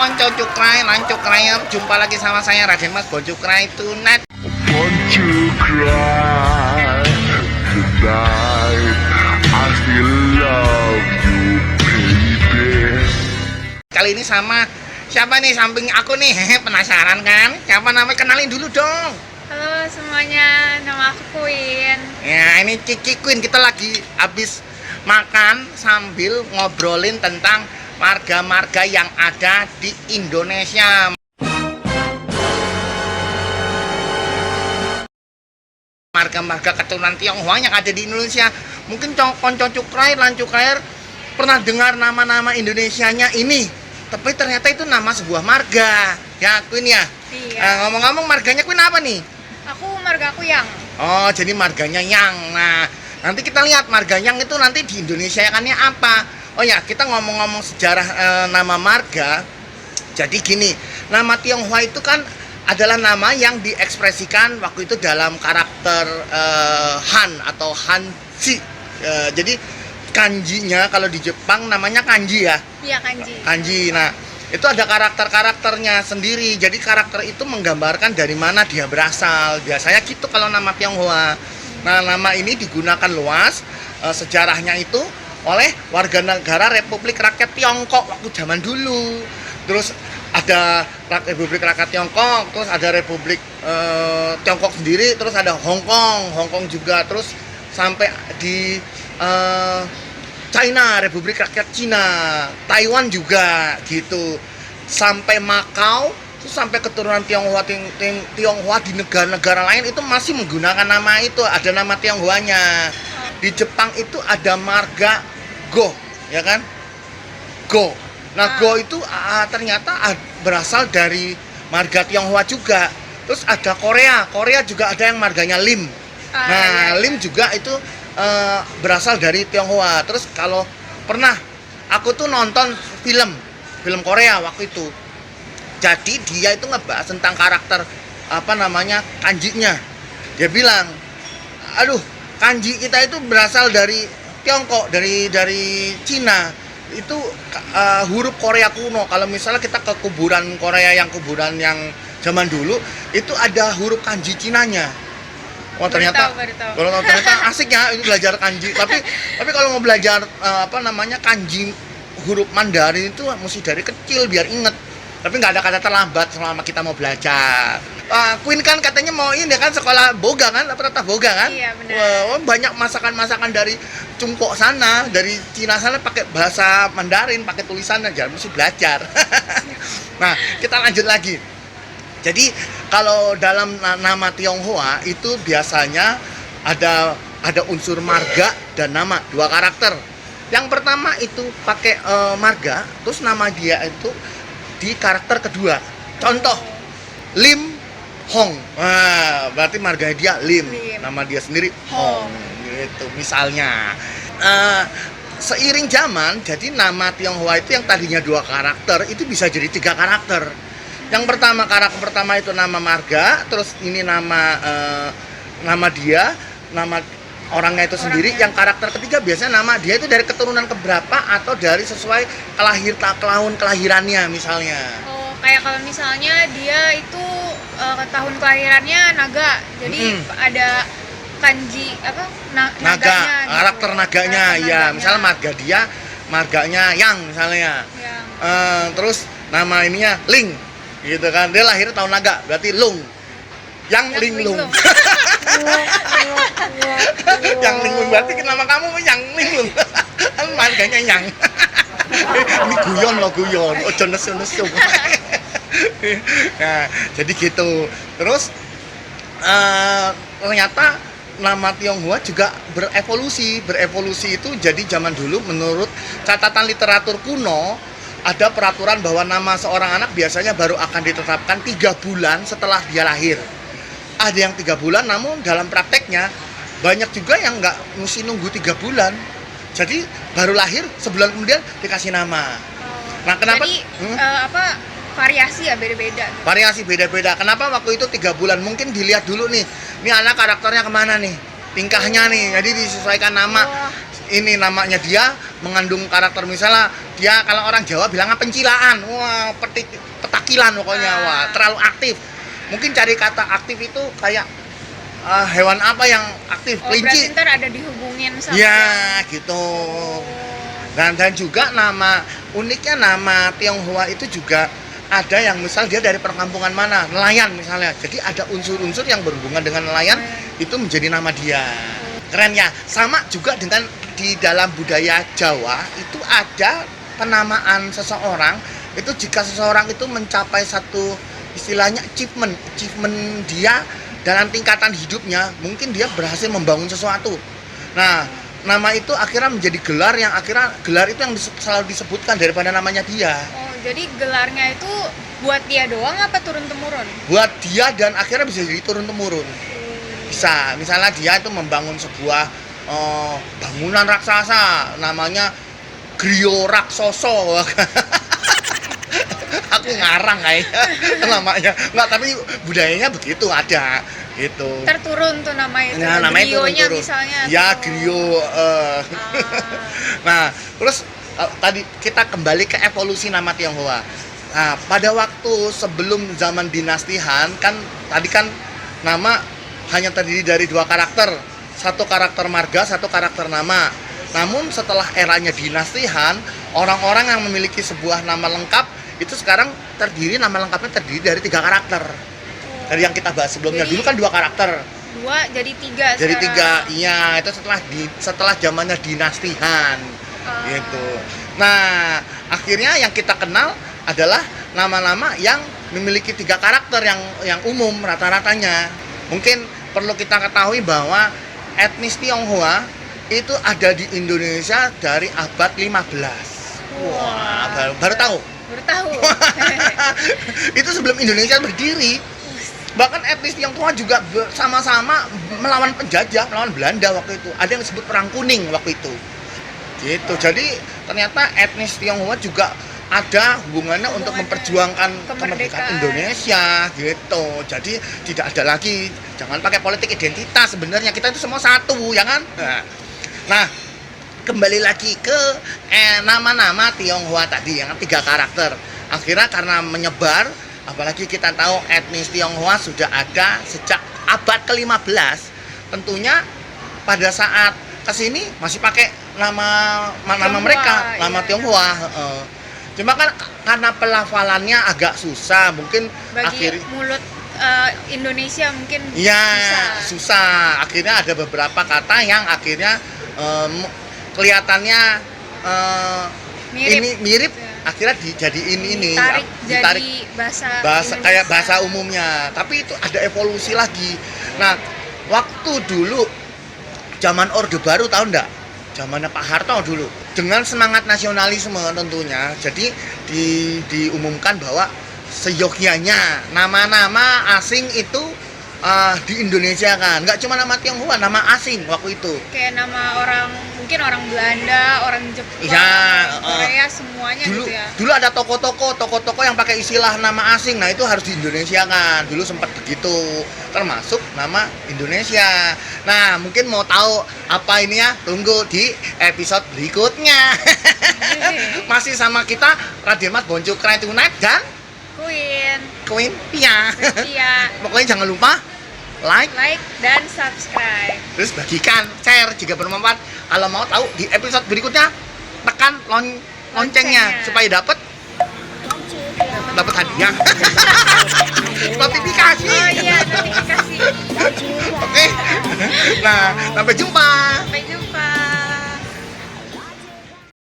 konco cukrai, jumpa lagi sama saya Raden Mas Boncukrai Tonight. Want to cry tonight. I still love you, baby. Kali ini sama siapa nih samping aku nih? Penasaran kan? Siapa namanya? Kenalin dulu dong. Halo semuanya, nama aku Queen. Ya, ini Kiki Queen. Kita lagi habis makan sambil ngobrolin tentang marga-marga yang ada di Indonesia. Marga-marga keturunan Tionghoa yang ada di Indonesia. Mungkin konco cukrai, lancukair pernah dengar nama-nama Indonesianya ini, tapi ternyata itu nama sebuah marga. Ya, Queen ya. Iya. Ngomong-ngomong, marganya Queen apa nih? Marga aku Yang. Oh, jadi marganya Yang. Nah, nanti kita lihat marga Yang itu nanti di Indonesia kannya apa. Oh ya, kita ngomong-ngomong sejarah nama marga. Jadi gini, nama Tionghoa itu kan adalah nama yang diekspresikan waktu itu dalam karakter Han atau Hanzi. Jadi kanjinya kalau di Jepang namanya kanji ya. Iya, kanji. Kanji. Nah, itu ada karakter-karakternya sendiri. Jadi karakter itu menggambarkan dari mana dia berasal. Biasanya gitu kalau nama Tionghoa. Nah, nama ini digunakan luas sejarahnya itu oleh warga negara Republik Rakyat Tiongkok waktu zaman dulu. Terus ada Republik Rakyat Tiongkok, terus ada Republik Tiongkok sendiri, terus ada Hong Kong juga, terus sampai di China, Republik Rakyat Cina, Taiwan juga gitu, sampai Makau, terus sampai keturunan Tionghoa di negara-negara lain itu masih menggunakan nama itu, ada nama Tionghoanya. Di Jepang itu ada marga Go, ya kan? Go. Nah, Go itu ternyata berasal dari marga Tionghoa juga. Terus ada Korea juga ada yang marganya Lim. Nah, Lim juga itu berasal dari Tionghoa. Terus kalau pernah aku tuh nonton film Korea waktu itu. Jadi dia itu ngebahas tentang karakter kanjinya. Dia bilang, aduh, kanji kita itu berasal dari Tiongkok, dari Cina. Itu huruf Korea kuno. Kalau misalnya kita ke kuburan Korea yang zaman dulu, itu ada huruf kanji Cinanya. Wah, ternyata kalau ternyata asik ya itu belajar kanji. Tapi kalau mau belajar kanji huruf Mandarin itu mesti dari kecil biar inget. Tapi nggak ada kata terlambat selama kita mau belajar. Queen kan katanya mau ini kan sekolah boga kan, tetap boga kan? Iya, benar. Banyak masakan-masakan dari Cungkok sana, dari Cina sana pakai bahasa Mandarin, pakai tulisan aja, mesti belajar. Nah, kita lanjut lagi. Jadi kalau dalam nama Tionghoa itu biasanya ada unsur marga dan nama, dua karakter. Yang pertama itu pakai marga, terus nama dia itu di karakter kedua. Contoh, Lim Hong. Nah, berarti marganya dia Lim. Nama dia sendiri Hong. Gitu misalnya. Seiring zaman, jadi nama Tionghoa itu yang tadinya dua karakter itu bisa jadi tiga karakter. Yang pertama, karakter pertama itu nama marga, terus ini nama dia, nama orangnya itu sendiri. Yang karakter ketiga biasanya nama dia itu dari keturunan keberapa atau dari sesuai kelahirannya misalnya. Oh, kayak kalau misalnya dia itu tahun kelahirannya naga. Jadi ada kanji Naga, naganya gitu. karakter naganya, ya. Misalnya marganya Yang misalnya. Yang. Terus nama ininya Ling, gitu kan. Dia lahir tahun naga, berarti Lung. Yang Linglung. Yang Linglung berarti nama kamu Yang Linglung. Kan marganya Yang. Ini guyon. Ojo nesu-nesu. Nah, jadi gitu. Terus ternyata nama Tionghoa juga berevolusi itu jadi zaman dulu menurut catatan literatur kuno ada peraturan bahwa nama seorang anak biasanya baru akan ditetapkan 3 bulan setelah dia lahir. Ada yang 3 bulan, namun dalam prakteknya banyak juga yang nggak mesti nunggu 3 bulan. Jadi baru lahir sebulan kemudian dikasih nama. Nah, kenapa? Jadi variasi ya beda-beda. Variasi beda-beda. Kenapa waktu itu 3 bulan? Mungkin dilihat dulu nih, ini anak karakternya kemana nih, tingkahnya nih. Jadi disesuaikan nama. ini namanya dia mengandung karakter, misalnya dia kalau orang Jawa bilangnya pencilaan, wah petakilan pokoknya, wah terlalu aktif. Mungkin cari kata aktif itu kayak hewan apa yang aktif, kelinci. Berarti ntar ada dihubungin sama Ya gitu. Dan juga nama uniknya nama Tionghoa itu juga ada yang misal dia dari perkampungan mana, nelayan misalnya. Jadi ada unsur-unsur yang berhubungan dengan nelayan itu menjadi nama dia. Keren ya. Sama juga dengan di dalam budaya Jawa itu ada penamaan seseorang itu jika seseorang itu mencapai satu istilahnya achievement dia dalam tingkatan hidupnya, mungkin dia berhasil membangun sesuatu. Nah, nama itu akhirnya menjadi gelar yang akhirnya gelar itu yang selalu disebutkan daripada namanya dia. Oh, jadi gelarnya itu buat dia doang apa turun-temurun? Buat dia dan akhirnya bisa jadi turun-temurun. Bisa, misalnya dia itu membangun sebuah bangunan raksasa, namanya Griyo Raksoso. Aku ngarang kayaknya namanya. Enggak, tapi budayanya begitu ada gitu. Terturun tuh nama itu. Nah, namanya Grionya turun-turun. misalnya. Ya, tuh. griyo. Nah, terus tadi kita kembali ke evolusi nama Tionghoa. Nah, pada waktu sebelum zaman dinasti Han kan tadi kan nama hanya terdiri dari 2 karakter. Satu karakter marga, satu karakter nama. Namun setelah eranya dinasti Han, orang-orang yang memiliki sebuah nama lengkap itu sekarang nama lengkapnya terdiri dari 3 karakter. Dari yang kita bahas sebelumnya. Jadi, dulu kan 2 karakter. 2 jadi 3 Jadi sekarang. 3, iya itu setelah zamannya dinasti Han, gitu. Nah, akhirnya yang kita kenal adalah nama-nama yang memiliki 3 karakter yang umum rata-ratanya. Mungkin perlu kita ketahui bahwa etnis Tionghoa itu ada di Indonesia dari abad 15. Wah, baru tahu. Baru tahu. Itu sebelum Indonesia berdiri. Bahkan etnis Tionghoa juga sama-sama melawan penjajah, melawan Belanda waktu itu. Ada yang disebut Perang Kuning waktu itu. Gitu. Jadi ternyata etnis Tionghoa juga ada hubungannya untuk memperjuangkan kemerdekaan Indonesia gitu. Jadi tidak ada lagi, jangan pakai politik identitas, sebenarnya kita itu semua satu, ya kan? Nah, kembali lagi ke nama-nama Tionghoa tadi yang 3 karakter. Akhirnya karena menyebar, apalagi kita tahu etnis Tionghoa sudah ada sejak abad ke-15. Tentunya pada saat kesini masih pakai nama Tionghoa, mereka, nama iya, Tionghoa. Cuma kan karena pelafalannya agak susah, mungkin Bagi mulut Indonesia mungkin ya susah. Akhirnya ada beberapa kata yang akhirnya kelihatannya mirip, akhirnya dijadiin ini ditarik jadi bahasa kayak bahasa umumnya. Tapi itu ada evolusi lagi. Nah, waktu dulu zaman Orde Baru, tahu enggak? Zamannya Pak Harto dulu, dengan semangat nasionalisme tentunya. Jadi diumumkan bahwa seyogyanya nama-nama asing itu di Indonesia kan, nggak cuma nama Tionghoa, nama asing waktu itu. Kayak nama mungkin orang Belanda, orang Jepang, orang Korea, semuanya dulu, gitu ya. Dulu ada toko-toko yang pakai istilah nama asing, nah itu harus di Indonesia kan. Dulu sempat begitu, termasuk nama Indonesia. Nah, mungkin mau tahu apa ini ya? Tunggu di episode berikutnya. Masih sama kita Raden Mas Boncu Kretunet dan Queen Pia. Pokoknya jangan lupa like dan subscribe. terus bagikan, share jika bermanfaat. Kalau mau tahu di episode berikutnya, tekan loncengnya supaya dapat hadiah. Notifikasi. Oh iya, notifikasi. Oke. Nah, sampai jumpa.